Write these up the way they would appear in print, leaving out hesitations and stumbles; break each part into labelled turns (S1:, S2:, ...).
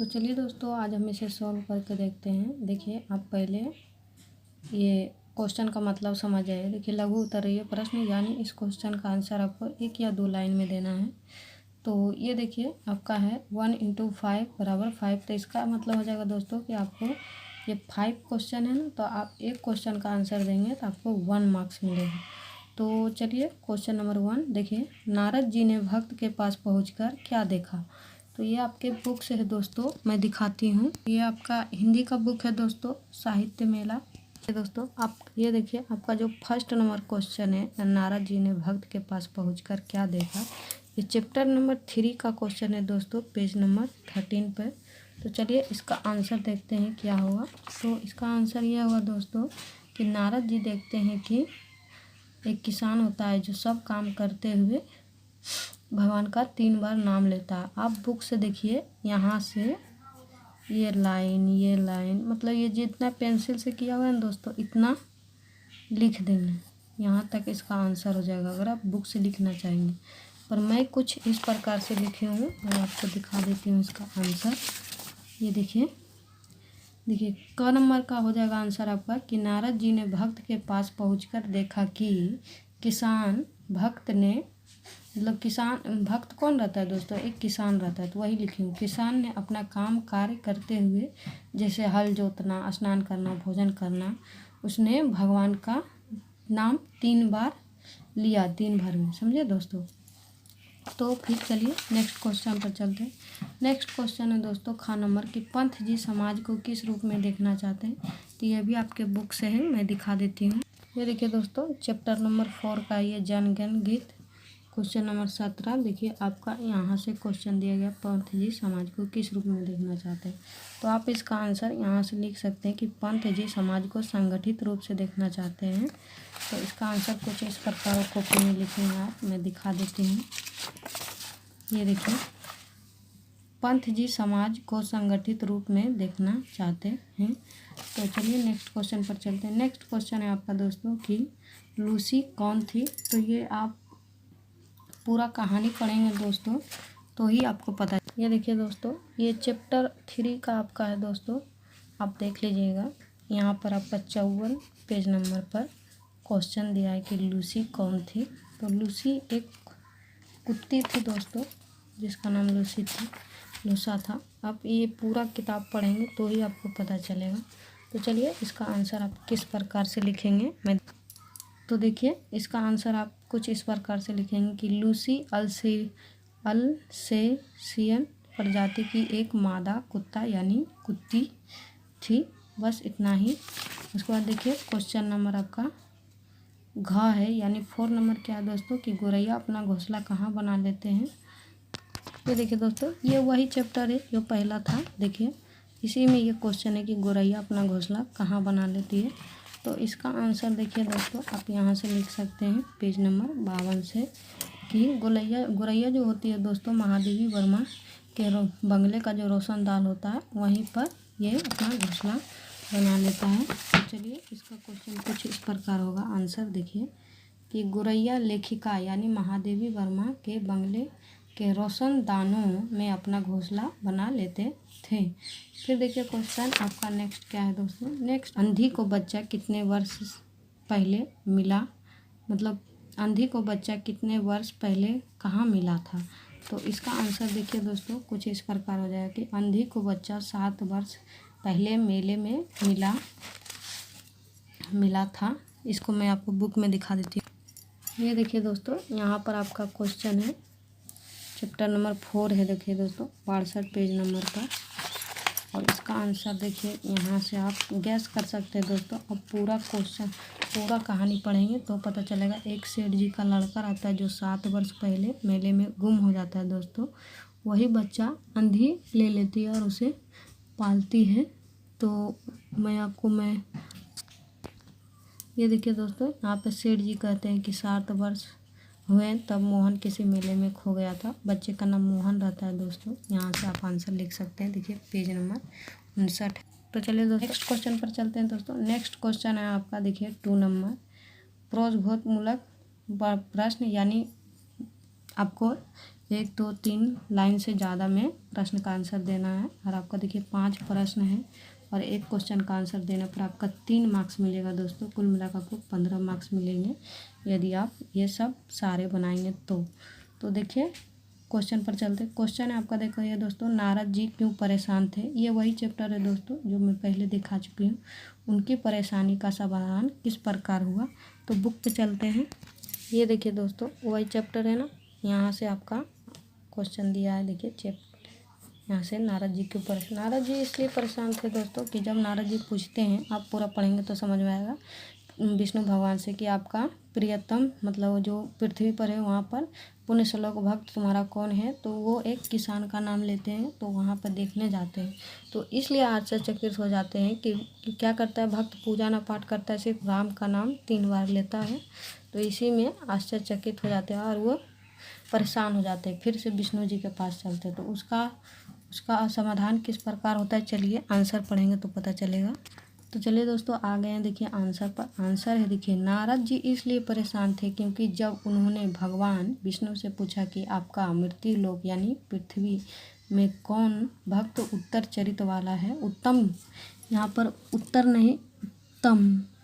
S1: तो चलिए दोस्तों, आज हम इसे सॉल्व करके देखते हैं। देखिए, आप पहले ये क्वेश्चन का मतलब समझ आए। देखिए, लघु उत्तरीय प्रश्न यानी इस क्वेश्चन का आंसर आपको 1 या 2 लाइन में देना है। तो ये देखिए आपका है 1 × 5 = 5। तो इसका मतलब हो जाएगा दोस्तों कि आपको ये 5 क्वेश्चन है ना, तो आप एक क्वेश्चन का आंसर देंगे तो आपको 1 मार्क्स मिलेगा। तो चलिए क्वेश्चन नंबर 1 देखिए, नारद जी ने भक्त के पास पहुंचकर क्या देखा। तो ये आपके बुक से है दोस्तों, मैं दिखाती हूँ। ये आपका हिंदी का बुक है दोस्तों, साहित्य मेला। दोस्तों आप ये देखिए, आपका जो फर्स्ट नंबर क्वेश्चन है, नारद जी ने भक्त के पास पहुंचकर क्या देखा, ये चैप्टर नंबर 3 का क्वेश्चन है दोस्तों, पेज नंबर 13 पर। तो चलिए इसका आंसर देखते हैं क्या होगा। तो इसका आंसर यह होगा दोस्तों कि नारद जी देखते हैं कि एक किसान होता है जो सब काम करते हुए भगवान का 3 बार नाम लेता है। आप बुक से देखिए, यहाँ से ये लाइन मतलब ये जितना पेंसिल से किया हुआ है ना दोस्तों, इतना लिख देंगे, यहाँ तक इसका आंसर हो जाएगा अगर आप बुक से लिखना चाहेंगे। पर मैं कुछ इस प्रकार से लिखी हूँ, मैं आपको दिखा देती हूँ इसका आंसर। ये देखिए क नंबर का हो जाएगा आंसर आपका कि नारद जी ने भक्त के पास पहुंचकर देखा कि किसान भक्त ने, मतलब किसान भक्त कौन रहता है दोस्तों, एक किसान रहता है। तो वही लिखी हूँ, किसान ने अपना काम कार्य करते हुए, जैसे हल जोतना, स्नान करना, भोजन करना, उसने भगवान का नाम 3 बार लिया दिन भर में, समझे दोस्तों। तो फिर चलिए नेक्स्ट क्वेश्चन पर चलते हैं। नेक्स्ट क्वेश्चन है दोस्तों ख नंबर कि पंत जी समाज को किस रूप में देखना चाहते हैं। तो ये भी आपके बुक से है, मैं दिखा देती हूँ। ये देखिए दोस्तों, चैप्टर नंबर 4 का ये जनगण गीत, क्वेश्चन नंबर 17। देखिए आपका यहाँ से क्वेश्चन दिया गया, पंत जी समाज को किस रूप में देखना चाहते हैं। तो आप इसका आंसर यहाँ से लिख सकते हैं कि पंत जी समाज को संगठित रूप से देखना चाहते हैं। तो इसका आंसर कुछ इस प्रकार कॉपी में लिखेंगे आप, मैं दिखा देती हूँ। ये देखिए, पंत जी समाज को संगठित रूप में देखना चाहते हैं। तो चलिए नेक्स्ट क्वेश्चन पर चलते हैं। नेक्स्ट क्वेश्चन है आपका दोस्तों कि लूसी कौन थी। तो ये आप पूरा कहानी पढ़ेंगे दोस्तों तो ही आपको पता। ये देखिए दोस्तों, ये चैप्टर 3 का आपका है दोस्तों, आप देख लीजिएगा। यहाँ पर आपका 54 पेज नंबर पर क्वेश्चन दिया है कि लूसी कौन थी। तो लूसी एक कुत्ती थी दोस्तों, जिसका नाम लूसा था। आप ये पूरा किताब पढ़ेंगे तो ही आपको पता चलेगा। तो चलिए इसका आंसर आप किस प्रकार से लिखेंगे, मैं तो देखिए इसका आंसर आप कुछ इस प्रकार से लिखेंगे कि लूसी अल्सेशियन प्रजाति की एक मादा कुत्ता यानी कुत्ती थी, बस इतना ही। उसके बाद देखिए क्वेश्चन नंबर आपका घ है, यानी 4 नंबर क्या है दोस्तों कि गोरैया अपना घोंसला कहाँ बना लेते हैं। ये देखिए दोस्तों, ये वही चैप्टर है जो पहला था। देखिए इसी में ये क्वेश्चन है कि गोरैया अपना घोंसला कहाँ बना लेती है। तो इसका आंसर देखिए दोस्तों, आप यहाँ से लिख सकते हैं पेज नंबर 52 से कि गोरैया जो होती है दोस्तों, महादेवी वर्मा के बंगले का जो रोशनदान होता है, वहीं पर ये अपना घोंसला बना लेता है। तो चलिए इसका क्वेश्चन कुछ इस प्रकार होगा आंसर। देखिए कि गोरैया लेखिका यानी महादेवी वर्मा के बंगले के रोशनदानों में अपना घोंसला बना लेते थे। फिर देखिए क्वेश्चन आपका नेक्स्ट क्या है दोस्तों। नेक्स्ट, अंधी को बच्चा कितने वर्ष पहले मिला, मतलब अंधी को बच्चा कितने वर्ष पहले कहाँ मिला था। तो इसका आंसर देखिए दोस्तों कुछ इस प्रकार हो जाएगा कि अंधी को बच्चा 7 वर्ष पहले मेले में मिला था। इसको मैं आपको बुक में दिखा देती हूँ। ये देखिए दोस्तों, यहाँ पर आपका क्वेश्चन है, चैप्टर नंबर 4 है। देखिए दोस्तों 62 पेज नंबर पर, और इसका आंसर देखिए यहाँ से आप गैस कर सकते हैं दोस्तों। अब पूरा क्वेश्चन, पूरा कहानी पढ़ेंगे तो पता चलेगा। एक सेठ जी का लड़का रहता है जो 7 वर्ष पहले मेले में गुम हो जाता है दोस्तों। वही बच्चा अंधी ले लेती है और उसे पालती है। तो ये देखिए दोस्तों, यहाँ पे सेठ जी कहते हैं कि 7 वर्ष हुए तब मोहन किसी मेले में खो गया था। बच्चे का नाम मोहन रहता है दोस्तों। यहाँ से आप आंसर लिख सकते हैं, देखिए पेज नंबर 59। तो चलिए दोस्तों नेक्स्ट क्वेश्चन पर चलते हैं दोस्तों। नेक्स्ट क्वेश्चन है आपका देखिए 2 नंबर, प्रोजबोधमूलक प्रश्न, यानी आपको 1 2 3 लाइन से ज़्यादा में प्रश्न का आंसर देना है। और आपका देखिए 5 प्रश्न है और 1 क्वेश्चन का आंसर देने पर आपका 3 मार्क्स मिलेगा दोस्तों। कुल मिलाकर आपको 15 मार्क्स मिलेंगे यदि आप ये सब सारे बनाएंगे तो देखिए क्वेश्चन पर चलते। क्वेश्चन है आपका, देखो ये दोस्तों, नारद जी क्यों परेशान थे। ये वही चैप्टर है दोस्तों जो मैं पहले दिखा चुकी हूँ। उनकी परेशानी का समाधान किस प्रकार हुआ। तो बुक पे चलते हैं। ये देखिए दोस्तों वही चैप्टर है ना, यहाँ से आपका क्वेश्चन दिया है। देखिए यहाँ से नारद जी क्यों परेशान। नारद जी इसलिए परेशान थे दोस्तों कि जब नारद जी पूछते हैं, आप पूरा पढ़ेंगे तो समझ में आएगा, विष्णु भगवान से कि आपका प्रियतम मतलब जो पृथ्वी पर है वहाँ पर पुण्य श्लोक भक्त तुम्हारा कौन है। तो वो एक किसान का नाम लेते हैं, तो वहाँ पर देखने जाते हैं। तो इसलिए आश्चर्यचकित हो जाते हैं कि क्या करता है भक्त, पूजा ना पाठ करता है, सिर्फ राम का नाम 3 बार लेता है। तो इसी में आश्चर्यचकित हो जाते हैं और वो परेशान हो जाते हैं। फिर से विष्णु जी के पास चलते हैं। तो उसका समाधान किस प्रकार होता है, चलिए आंसर पढ़ेंगे तो पता चलेगा। तो चलिए दोस्तों आ गए हैं देखिए आंसर पर। आंसर है देखिए, नारद जी इसलिए परेशान थे क्योंकि जब उन्होंने भगवान विष्णु से पूछा कि आपका मृत्यु लोक यानी पृथ्वी में कौन भक्त उत्तर चरित्र वाला है। उत्तम, यहाँ पर उत्तर नहीं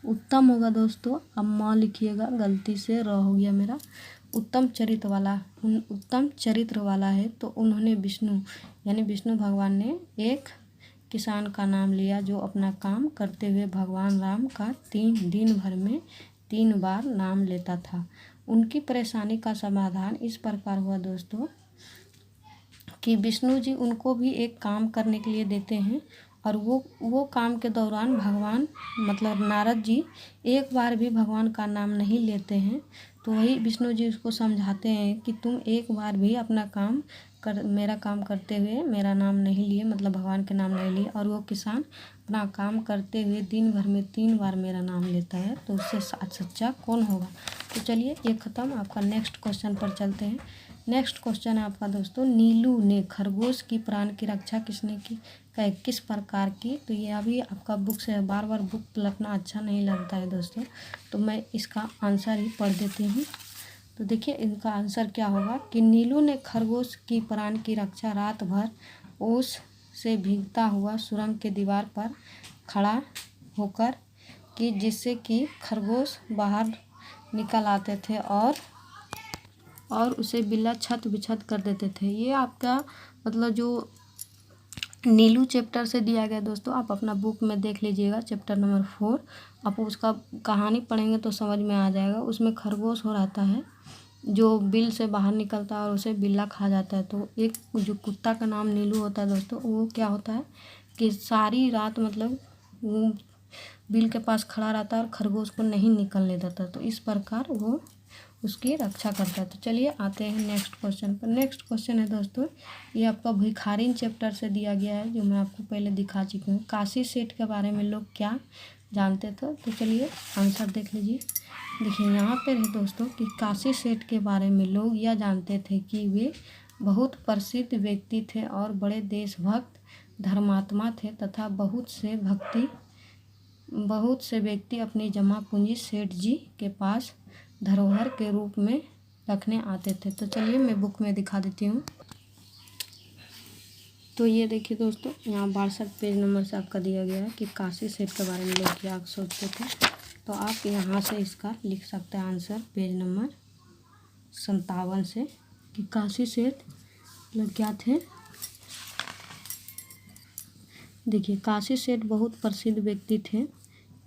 S1: उत्तम होगा दोस्तों। अब माँ लिखिएगा, गलती से र हो गया मेरा। उत्तम चरित्र वाला है। तो उन्होंने विष्णु भगवान ने एक किसान का नाम लिया जो अपना काम करते हुए भगवान राम का दिन भर में 3 बार नाम लेता था। उनकी परेशानी का समाधान इस प्रकार हुआ दोस्तों कि विष्णु जी उनको भी एक काम करने के लिए देते हैं और वो काम के दौरान भगवान मतलब नारद जी एक बार भी भगवान का नाम नहीं लेते हैं। तो वही विष्णु जी उसको समझाते हैं कि तुम एक बार भी मेरा काम करते हुए मेरा नाम नहीं लिए, मतलब भगवान के नाम नहीं लिए। और वो किसान अपना काम करते हुए दिन भर में 3 बार मेरा नाम लेता है, तो उससे सच्चा कौन होगा। तो चलिए ये ख़त्म। आपका नेक्स्ट क्वेश्चन पर चलते हैं। नेक्स्ट क्वेश्चन है आपका दोस्तों, नीलू ने खरगोश की प्राण की रक्षा किस प्रकार की। तो ये अभी आपका बुक से बार बार बुक पलटना अच्छा नहीं लगता है दोस्तों, तो मैं इसका आंसर ही पढ़ देती हूँ। तो देखिए इनका आंसर क्या होगा कि नीलू ने खरगोश की प्राण की रक्षा रात भर ओस से भीगता हुआ सुरंग के दीवार पर खड़ा होकर की, जिससे कि खरगोश बाहर निकल आते थे और उसे बिल्ला छत बिछत कर देते थे। ये आपका मतलब जो नीलू चैप्टर से दिया गया दोस्तों, आप अपना बुक में देख लीजिएगा चैप्टर नंबर 4। आप उसका कहानी पढ़ेंगे तो समझ में आ जाएगा। उसमें खरगोश हो रहता है जो बिल से बाहर निकलता है और उसे बिल्ला खा जाता है। तो एक जो कुत्ता का नाम नीलू होता है दोस्तों, वो क्या होता है कि सारी रात मतलब वो बिल के पास खड़ा रहता है और खरगोश को नहीं निकलने देता। तो इस प्रकार वो उसकी रक्षा करता है। तो चलिए आते हैं नेक्स्ट क्वेश्चन पर। नेक्स्ट क्वेश्चन है दोस्तों, ये आपका भिखारिन चैप्टर से दिया गया है जो मैं आपको पहले दिखा चुकी हूँ। काशी सेठ के बारे में लोग क्या जानते थे। तो चलिए आंसर देख लीजिए। देखिए यहाँ पर है दोस्तों कि काशी सेठ के बारे में लोग यह जानते थे कि वे बहुत प्रसिद्ध व्यक्ति थे और बड़े देशभक्त धर्मात्मा थे तथा बहुत से व्यक्ति अपनी जमा पूंजी सेठ जी के पास धरोहर के रूप में रखने आते थे। तो चलिए मैं बुक में दिखा देती हूँ। तो ये देखिए दोस्तों, यहाँ 62 पेज नंबर से आपका दिया गया है कि काशी सेठ के बारे में लोग क्या सोचते थे। तो आप यहाँ से इसका लिख सकते हैं आंसर पेज नंबर 57 से कि काशी सेठ लोग क्या थे। देखिए काशी सेठ बहुत प्रसिद्ध व्यक्ति थे,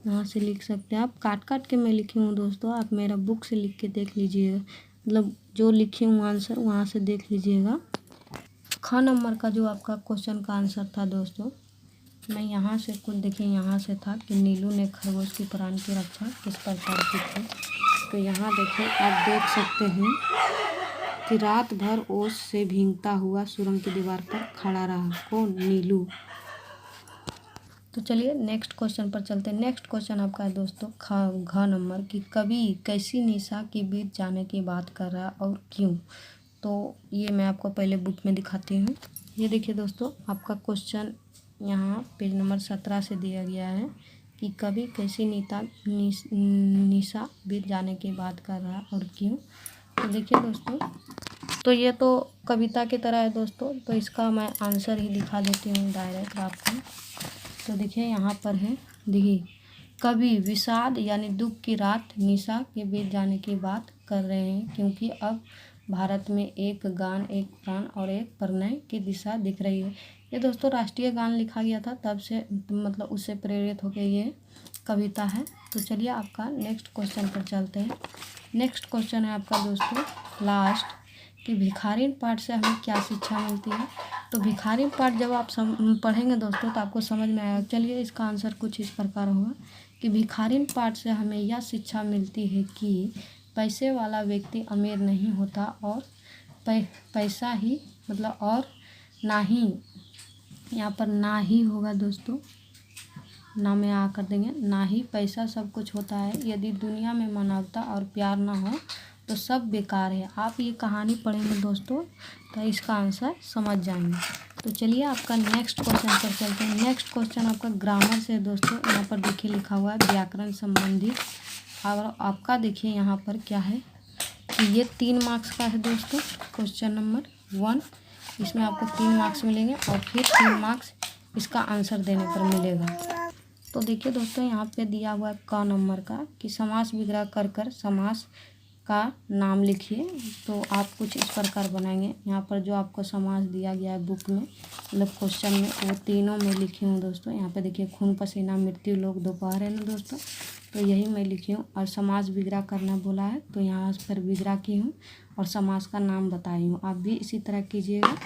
S1: यहाँ से लिख सकते हैं आप। काट के मैं लिखी हूँ दोस्तों, आप मेरा बुक से लिख के देख लीजिएगा, मतलब जो लिखी हूँ आंसर वहाँ से देख लीजिएगा। ख नंबर का जो आपका क्वेश्चन का आंसर था दोस्तों, मैं यहाँ से कुछ देखिए यहाँ से था कि नीलू ने खरगोश की प्राण की रक्षा किस प्रकार की थी। तो यहाँ देखिए आप देख सकते हैं कि रात भर ओस से भीगता हुआ सुरंग की दीवार पर खड़ा रहा। कौन? नीलू। तो चलिए नेक्स्ट क्वेश्चन पर चलते हैं। नेक्स्ट क्वेश्चन आपका है दोस्तों घ नंबर की कवि कैसी निशा की बीत जाने की बात कर रहा और क्यों। तो ये मैं आपको पहले बुक में दिखाती हूँ। ये देखिए दोस्तों आपका क्वेश्चन यहाँ पेज नंबर 17 से दिया गया है कि कवि कैसी निशा बीत जाने की बात कर रहा और क्यों। तो देखिए दोस्तों तो ये तो कविता की तरह है दोस्तों, तो इसका मैं आंसर ही दिखा देती हूँ डायरेक्ट आपको। तो देखिए यहाँ पर है, देखिए कवि विषाद यानी दुख की रात निशा के बीत जाने की बात कर रहे हैं, क्योंकि अब भारत में एक गान, एक प्राण और एक प्रणय की दिशा दिख रही है। ये दोस्तों राष्ट्रीय गान लिखा गया था, तब से मतलब उससे प्रेरित होकर ये कविता है। तो चलिए आपका नेक्स्ट क्वेश्चन पर चलते हैं। नेक्स्ट क्वेश्चन है आपका दोस्तों लास्ट, कि भिखारिन पाठ से हमें क्या शिक्षा मिलती है। तो भिखारिन पाठ जब आप पढ़ेंगे दोस्तों तो आपको समझ में आएगा। चलिए इसका आंसर कुछ इस प्रकार होगा कि भिखारिन पाठ से हमें यह शिक्षा मिलती है कि पैसे वाला व्यक्ति अमीर नहीं होता, और पैसा ही मतलब और ना ही, यहाँ पर ना ही होगा दोस्तों, ना में आ कर देंगे, ना ही पैसा सब कुछ होता है। यदि दुनिया में मानवता और प्यार ना हो तो सब बेकार है। आप ये कहानी पढ़ेंगे दोस्तों तो इसका आंसर समझ जाएंगे। तो चलिए आपका नेक्स्ट क्वेश्चन पर चलते हैं। नेक्स्ट क्वेश्चन आपका ग्रामर से है दोस्तों। यहाँ पर देखिए लिखा हुआ है व्याकरण संबंधित, और आपका देखिए यहाँ पर क्या है कि ये 3 मार्क्स का है दोस्तों, क्वेश्चन नंबर 1। इसमें आपको 3 मार्क्स मिलेंगे और फिर 3 मार्क्स इसका आंसर देने पर मिलेगा। तो देखिए दोस्तों यहाँ पे दिया हुआ है क नंबर का कि समास विग्रह कर कर समास का नाम लिखिए। तो आप कुछ इस प्रकार बनाएंगे। यहाँ पर जो आपको समास दिया गया है बुक में, मतलब क्वेश्चन में, वो तीनों में लिखी हूँ दोस्तों। यहाँ पे देखिए खून पसीना मृत्यु लोग दोपहर है ना दोस्तों, तो यही मैं लिखी हूँ। और समास विग्रह करना बोला है तो यहाँ पर विग्रह की हूँ और समास का नाम बताई हूँ। आप भी इसी तरह कीजिएगा,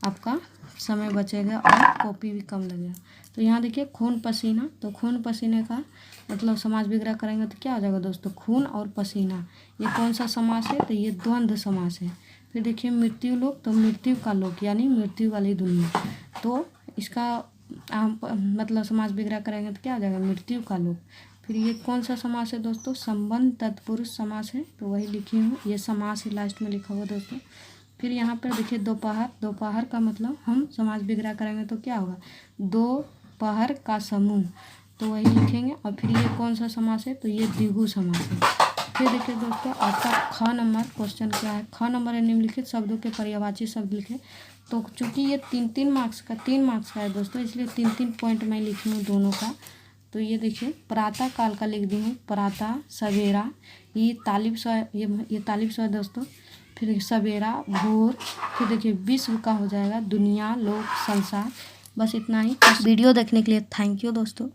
S1: आपका समय बचेगा और कॉपी भी कम लगेगा। तो यहाँ देखिए खून पसीना, तो खून पसीने का मतलब समास विग्रह करेंगे तो क्या हो जाएगा दोस्तों, खून और पसीना। ये कौन सा समास है, तो ये द्वंद्व समास है। फिर देखिए मृत्यु लोक, तो मृत्यु का लोक यानी मृत्यु वाली दुनिया, तो इसका मतलब समास विग्रह करेंगे तो क्या हो जाएगा, मृत्यु का लोक। फिर ये कौन सा समास है दोस्तों, संबंध तत्पुरुष समास है, तो वही लिखी हूँ। ये समास ही लास्ट में लिखा हुआ दोस्तों। फिर यहाँ पर देखिए दोपहर, दोपहर का मतलब हम समास विग्रह करेंगे तो क्या होगा, दोपहर का समूह, तो वही लिखेंगे। और फिर ये कौन सा समास है, तो ये द्विगु समास है। फिर देखिए दोस्तों आपका ख नंबर क्वेश्चन क्या है। ख नंबर है निम्नलिखित शब्दों के पर्यायवाची शब्द लिखे। तो चूँकि ये 3 मार्क्स का है दोस्तों, इसलिए 3 पॉइंट मैं लिखी हूँ दोनों का। तो ये देखिए प्रातः काल का लिख दी हूँ, प्रातः सवेरा, ये तालिब स ये तालिब स है दोस्तों। फिर सवेरा भोर, फिर देखिए विश्व का हो जाएगा दुनिया लोक संसार। बस इतना ही। वीडियो देखने के लिए थैंक यू दोस्तों।